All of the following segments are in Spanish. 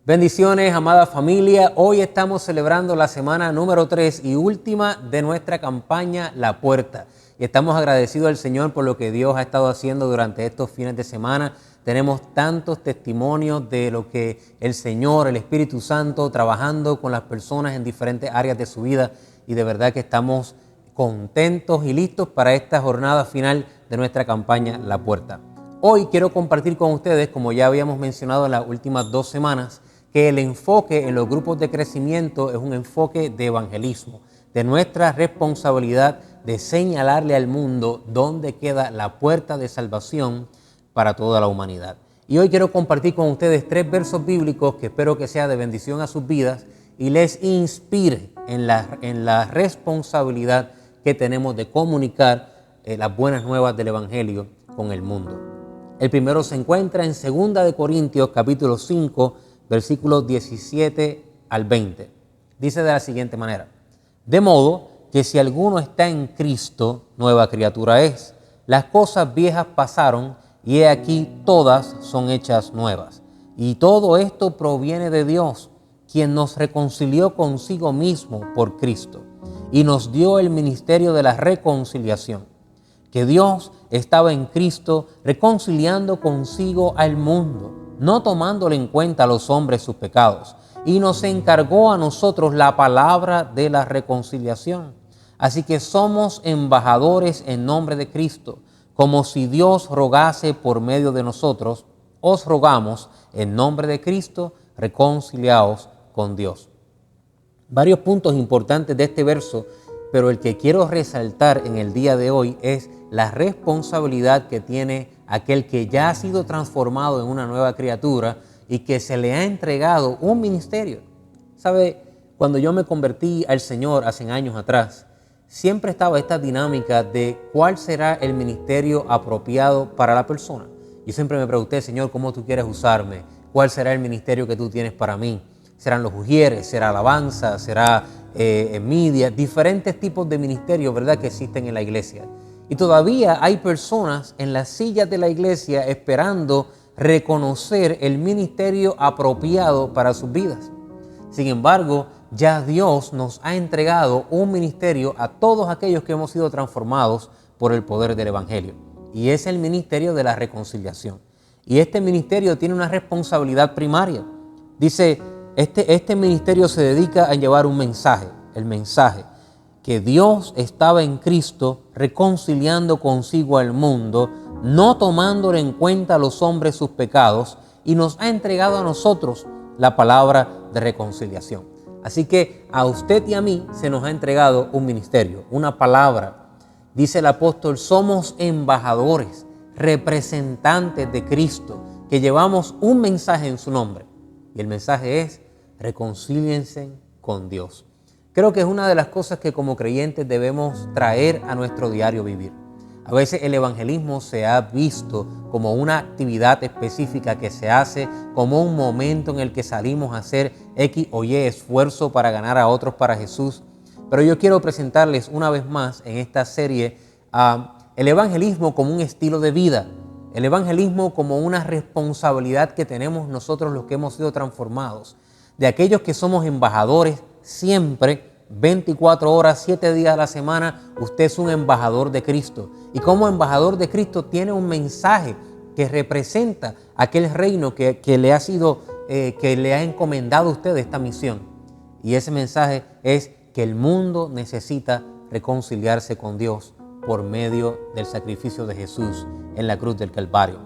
Bendiciones, amada familia. Hoy estamos celebrando la semana número 3 y última de nuestra campaña La Puerta. Y estamos agradecidos al Señor por lo que Dios ha estado haciendo durante estos fines de semana. Tenemos tantos testimonios de lo que el Señor, el Espíritu Santo, trabajando con las personas en diferentes áreas de su vida. Y de verdad que estamos contentos y listos para esta jornada final de nuestra campaña La Puerta. Hoy quiero compartir con ustedes, como ya habíamos mencionado en las últimas 2 semanas, que el enfoque en los grupos de crecimiento es un enfoque de evangelismo, de nuestra responsabilidad de señalarle al mundo dónde queda la puerta de salvación para toda la humanidad. Y hoy quiero compartir con ustedes 3 versos bíblicos que espero que sea de bendición a sus vidas y les inspire en la responsabilidad que tenemos de comunicar las buenas nuevas del evangelio con el mundo. El primero se encuentra en 2 Corintios capítulo 5, versículos 17 al 20. Dice de la siguiente manera: de modo que si alguno está en Cristo, nueva criatura es. Las cosas viejas pasaron y he aquí todas son hechas nuevas. Y todo esto proviene de Dios, quien nos reconcilió consigo mismo por Cristo y nos dio el ministerio de la reconciliación. Que Dios estaba en Cristo reconciliando consigo al mundo, no tomándole en cuenta a los hombres sus pecados, y nos encargó a nosotros la palabra de la reconciliación. Así que somos embajadores en nombre de Cristo, como si Dios rogase por medio de nosotros. Os rogamos en nombre de Cristo, reconciliaos con Dios. Varios puntos importantes de este verso, pero el que quiero resaltar en el día de hoy es la responsabilidad que tiene aquel que ya ha sido transformado en una nueva criatura y que se le ha entregado un ministerio. ¿Sabe? Cuando yo me convertí al Señor hace años atrás, siempre estaba esta dinámica de cuál será el ministerio apropiado para la persona. Yo siempre me pregunté: Señor, ¿cómo tú quieres usarme? ¿Cuál será el ministerio que tú tienes para mí? ¿Serán los ujieres? ¿Será alabanza? ¿Será media? Diferentes tipos de ministerios, ¿verdad?, que existen en la iglesia. Y todavía hay personas en las sillas de la iglesia esperando reconocer el ministerio apropiado para sus vidas. Sin embargo, ya Dios nos ha entregado un ministerio a todos aquellos que hemos sido transformados por el poder del evangelio. Y es el ministerio de la reconciliación. Y este ministerio tiene una responsabilidad primaria. Dice, este ministerio se dedica a llevar un mensaje, el mensaje que Dios estaba en Cristo reconciliando consigo al mundo, no tomándole en cuenta a los hombres sus pecados, y nos ha entregado a nosotros la palabra de reconciliación. Así que a usted y a mí se nos ha entregado un ministerio, una palabra. Dice el apóstol: somos embajadores, representantes de Cristo, que llevamos un mensaje en su nombre. Y el mensaje es: reconcíliense con Dios. Creo que es una de las cosas que como creyentes debemos traer a nuestro diario vivir. A veces el evangelismo se ha visto como una actividad específica que se hace, como un momento en el que salimos a hacer X o Y esfuerzo para ganar a otros para Jesús. Pero yo quiero presentarles una vez más en esta serie el evangelismo como un estilo de vida, el evangelismo como una responsabilidad que tenemos nosotros los que hemos sido transformados, de aquellos que somos embajadores siempre, 24 horas, 7 días a la semana. Usted es un embajador de Cristo. Y como embajador de Cristo tiene un mensaje que representa aquel reino que le ha sido, que le ha encomendado a usted esta misión. Y ese mensaje es que el mundo necesita reconciliarse con Dios por medio del sacrificio de Jesús en la cruz del Calvario.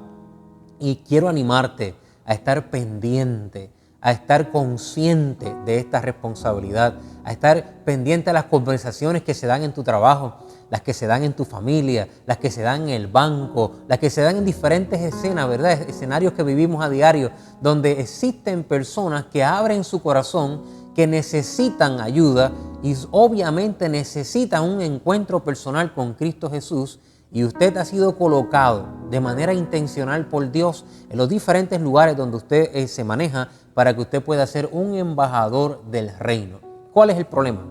Y quiero animarte a estar pendiente, a estar consciente de esta responsabilidad, a estar pendiente a las conversaciones que se dan en tu trabajo, las que se dan en tu familia, las que se dan en el banco, las que se dan en diferentes escenas, ¿verdad? Escenarios que vivimos a diario, donde existen personas que abren su corazón, que necesitan ayuda y obviamente necesitan un encuentro personal con Cristo Jesús. Y usted ha sido colocado de manera intencional por Dios en los diferentes lugares donde usted se maneja para que usted pueda ser un embajador del reino. ¿Cuál es el problema?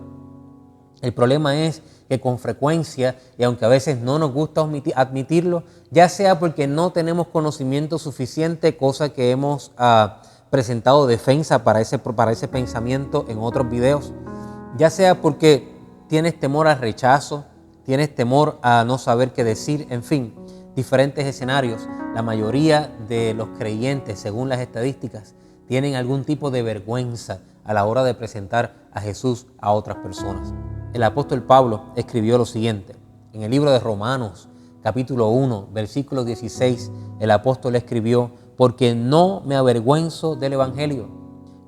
El problema es que con frecuencia, y aunque a veces no nos gusta admitirlo, ya sea porque no tenemos conocimiento suficiente, cosa que hemos presentado defensa para ese pensamiento en otros videos, ya sea porque tienes temor al rechazo, tienes temor a no saber qué decir, en fin, diferentes escenarios. La mayoría de los creyentes, según las estadísticas, tienen algún tipo de vergüenza a la hora de presentar a Jesús a otras personas. El apóstol Pablo escribió lo siguiente. En el libro de Romanos, capítulo 1, versículo 16, el apóstol escribió: porque no me avergüenzo del evangelio,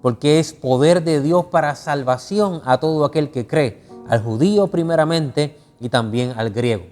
porque es poder de Dios para salvación a todo aquel que cree, al judío primeramente y también al griego.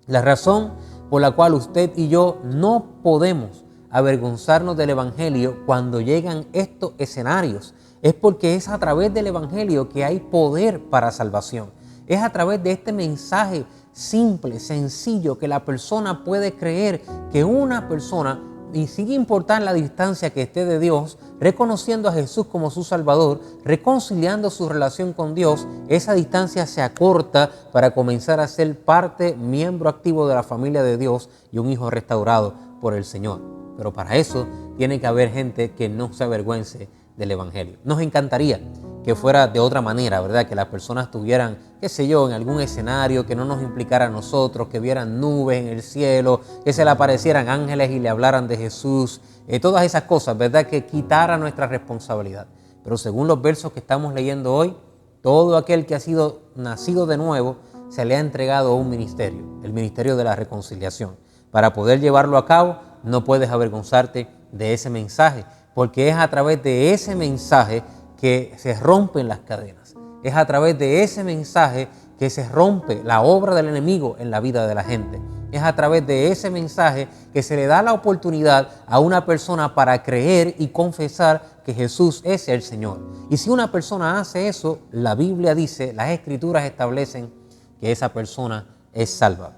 La razón por la cual usted y yo no podemos avergonzarnos del evangelio cuando llegan estos escenarios es porque es a través del evangelio que hay poder para salvación. Es a través de este mensaje simple, sencillo, que la persona puede creer que una persona, y sin importar la distancia que esté de Dios, reconociendo a Jesús como su Salvador, reconciliando su relación con Dios, esa distancia se acorta para comenzar a ser parte, miembro activo de la familia de Dios y un hijo restaurado por el Señor. Pero para eso tiene que haber gente que no se avergüence del evangelio. Nos encantaría que fuera de otra manera, ¿verdad? Que las personas estuvieran, qué sé yo, en algún escenario que no nos implicara a nosotros, que vieran nubes en el cielo, que se le aparecieran ángeles y le hablaran de Jesús, todas esas cosas, ¿verdad? Que quitara nuestra responsabilidad. Pero según los versos que estamos leyendo hoy, todo aquel que ha sido nacido de nuevo se le ha entregado un ministerio, el ministerio de la reconciliación. Para poder llevarlo a cabo, no puedes avergonzarte de ese mensaje, porque es a través de ese mensaje que se rompen las cadenas. Es a través de ese mensaje que se rompe la obra del enemigo en la vida de la gente. Es a través de ese mensaje que se le da la oportunidad a una persona para creer y confesar que Jesús es el Señor. Y si una persona hace eso, la Biblia dice, las Escrituras establecen que esa persona es salva.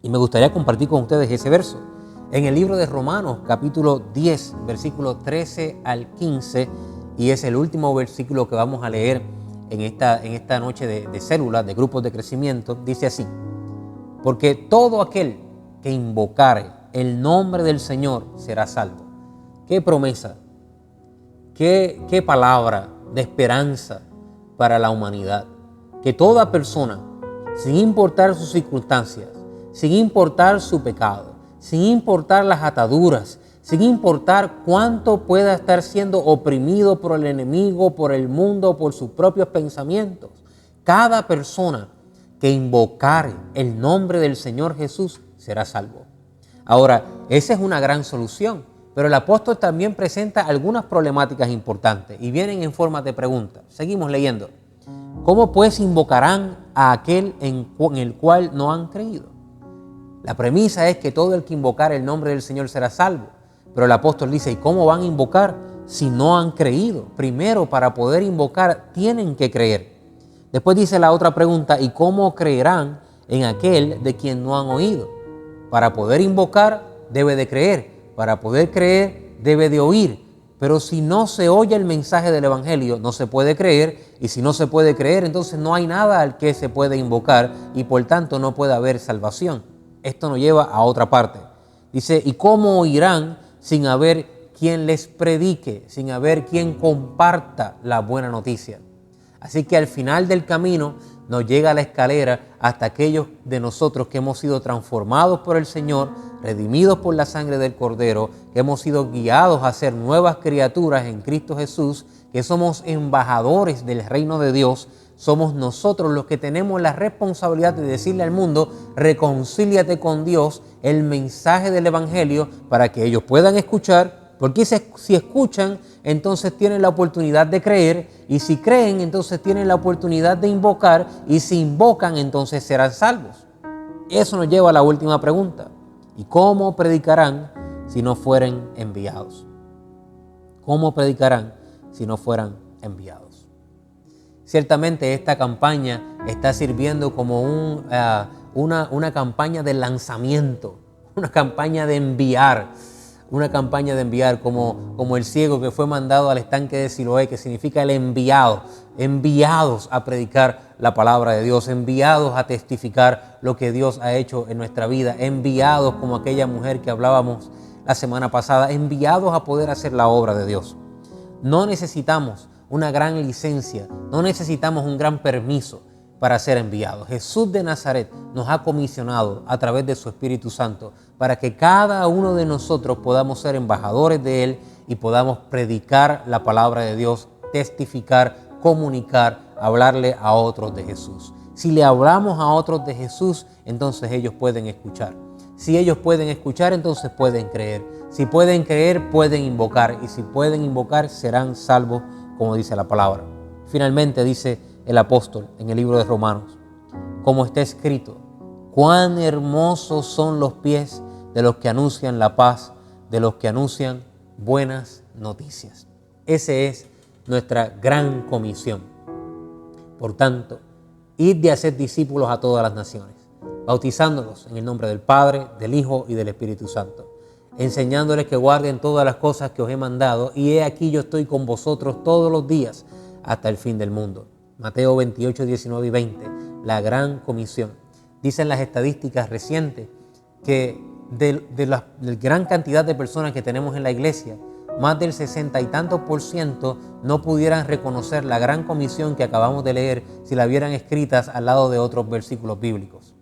Y me gustaría compartir con ustedes ese verso. En el libro de Romanos, capítulo 10, versículo 13 al 15, y es el último versículo que vamos a leer en esta noche de células, de grupos de crecimiento, dice así: porque todo aquel que invocare el nombre del Señor será salvo. Qué promesa, qué palabra de esperanza para la humanidad. Que toda persona, sin importar sus circunstancias, sin importar su pecado, sin importar las ataduras, sin importar cuánto pueda estar siendo oprimido por el enemigo, por el mundo, por sus propios pensamientos, cada persona que invocare el nombre del Señor Jesús será salvo. Ahora, esa es una gran solución, pero el apóstol también presenta algunas problemáticas importantes y vienen en forma de preguntas. Seguimos leyendo. ¿Cómo pues invocarán a aquel en el cual no han creído? La premisa es que todo el que invocar el nombre del Señor será salvo. Pero el apóstol dice, ¿y cómo van a invocar si no han creído? Primero, para poder invocar, tienen que creer. Después dice la otra pregunta, ¿y cómo creerán en aquel de quien no han oído? Para poder invocar, debe de creer. Para poder creer, debe de oír. Pero si no se oye el mensaje del evangelio, no se puede creer. Y si no se puede creer, entonces no hay nada al que se puede invocar y por tanto no puede haber salvación. Esto nos lleva a otra parte. Dice, ¿y cómo oirán sin haber quien les predique, sin haber quien comparta la buena noticia? Así que al final del camino nos llega la escalera hasta aquellos de nosotros que hemos sido transformados por el Señor, redimidos por la sangre del Cordero, que hemos sido guiados a ser nuevas criaturas en Cristo Jesús, que somos embajadores del reino de Dios. Somos nosotros los que tenemos la responsabilidad de decirle al mundo, reconcíliate con Dios, el mensaje del evangelio, para que ellos puedan escuchar, porque si escuchan, entonces tienen la oportunidad de creer, y si creen, entonces tienen la oportunidad de invocar, y si invocan, entonces serán salvos. Eso nos lleva a la última pregunta. ¿Y cómo predicarán si no fueren enviados? ¿Cómo predicarán si no fueran enviados? Ciertamente esta campaña está sirviendo como una campaña de lanzamiento, una campaña de enviar, como el ciego que fue mandado al estanque de Siloé, que significa el enviado, enviados a predicar la palabra de Dios, enviados a testificar lo que Dios ha hecho en nuestra vida, enviados como aquella mujer que hablábamos la semana pasada, enviados a poder hacer la obra de Dios. No necesitamos una gran licencia, no necesitamos un gran permiso para ser enviados. Jesús de Nazaret nos ha comisionado a través de su Espíritu Santo para que cada uno de nosotros podamos ser embajadores de Él y podamos predicar la palabra de Dios, testificar, comunicar, hablarle a otros de Jesús. Si le hablamos a otros de Jesús, entonces ellos pueden escuchar. Si ellos pueden escuchar, entonces pueden creer. Si pueden creer, pueden invocar. Y si pueden invocar, serán salvos, como dice la palabra. Finalmente dice el apóstol en el libro de Romanos, como está escrito: cuán hermosos son los pies de los que anuncian la paz, de los que anuncian buenas noticias. Esa es nuestra gran comisión. Por tanto, id de hacer discípulos a todas las naciones, bautizándolos en el nombre del Padre, del Hijo y del Espíritu Santo, enseñándoles que guarden todas las cosas que os he mandado, y he aquí yo estoy con vosotros todos los días hasta el fin del mundo. Mateo 28, 19 y 20, la gran comisión. Dicen las estadísticas recientes que de la gran cantidad de personas que tenemos en la iglesia, más del 60 y tantos % no pudieran reconocer la gran comisión que acabamos de leer si la vieran escritas al lado de otros versículos bíblicos.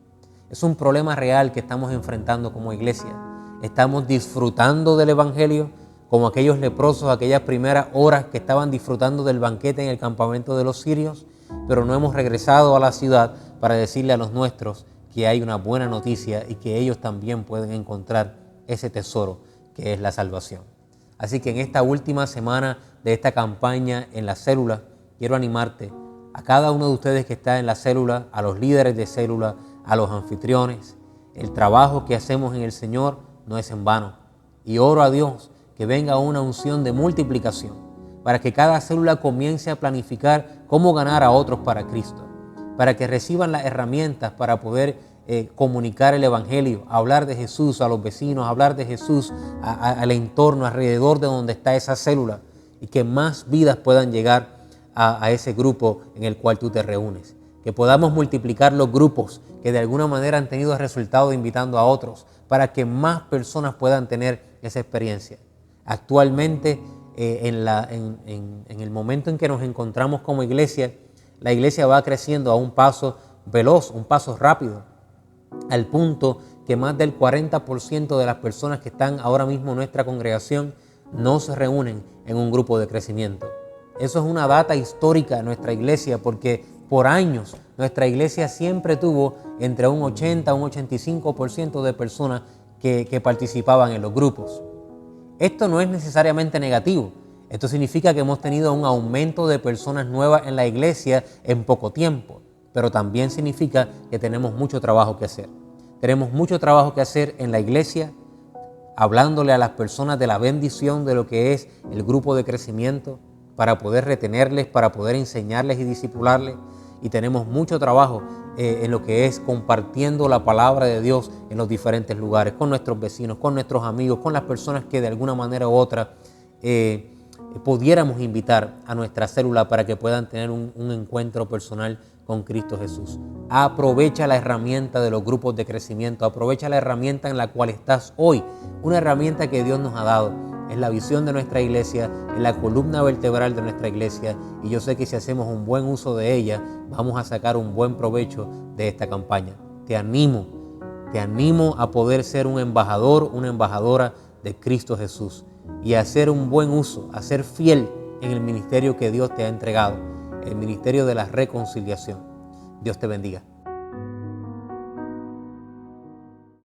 Es un problema real que estamos enfrentando como iglesia. Estamos disfrutando del Evangelio como aquellos leprosos, aquellas primeras horas que estaban disfrutando del banquete en el campamento de los sirios, pero no hemos regresado a la ciudad para decirle a los nuestros que hay una buena noticia y que ellos también pueden encontrar ese tesoro que es la salvación. Así que en esta última semana de esta campaña en la célula, quiero animarte a cada uno de ustedes que está en la célula, a los líderes de célula, a los anfitriones. El trabajo que hacemos en el Señor no es en vano. Y oro a Dios que venga una unción de multiplicación para que cada célula comience a planificar cómo ganar a otros para Cristo, para que reciban las herramientas para poder comunicar el Evangelio, hablar de Jesús a los vecinos, hablar de Jesús al entorno, alrededor de donde está esa célula, y que más vidas puedan llegar a ese grupo en el cual tú te reúnes. Que podamos multiplicar los grupos que de alguna manera han tenido resultado invitando a otros, para que más personas puedan tener esa experiencia. Actualmente, en el momento en que nos encontramos como iglesia, la iglesia va creciendo a un paso veloz, un paso rápido, al punto que más del 40% de las personas que están ahora mismo en nuestra congregación no se reúnen en un grupo de crecimiento. Eso es una data histórica en nuestra iglesia, porque por años nuestra iglesia siempre tuvo entre un 80 a un 85% de personas que participaban en los grupos. Esto no es necesariamente negativo. Esto significa que hemos tenido un aumento de personas nuevas en la iglesia en poco tiempo, pero también significa que tenemos mucho trabajo que hacer. Tenemos mucho trabajo que hacer en la iglesia, hablándole a las personas de la bendición de lo que es el grupo de crecimiento, para poder retenerles, para poder enseñarles y discipularles. Y tenemos mucho trabajo en lo que es compartiendo la palabra de Dios en los diferentes lugares, con nuestros vecinos, con nuestros amigos, con las personas que de alguna manera u otra pudiéramos invitar a nuestra célula para que puedan tener un encuentro personal con Cristo Jesús. Aprovecha la herramienta de los grupos de crecimiento, aprovecha la herramienta en la cual estás hoy, una herramienta que Dios nos ha dado. Es la visión de nuestra iglesia, es la columna vertebral de nuestra iglesia, y yo sé que si hacemos un buen uso de ella, vamos a sacar un buen provecho de esta campaña. Te animo a poder ser un embajador, una embajadora de Cristo Jesús, y a hacer un buen uso, a ser fiel en el ministerio que Dios te ha entregado, el ministerio de la reconciliación. Dios te bendiga.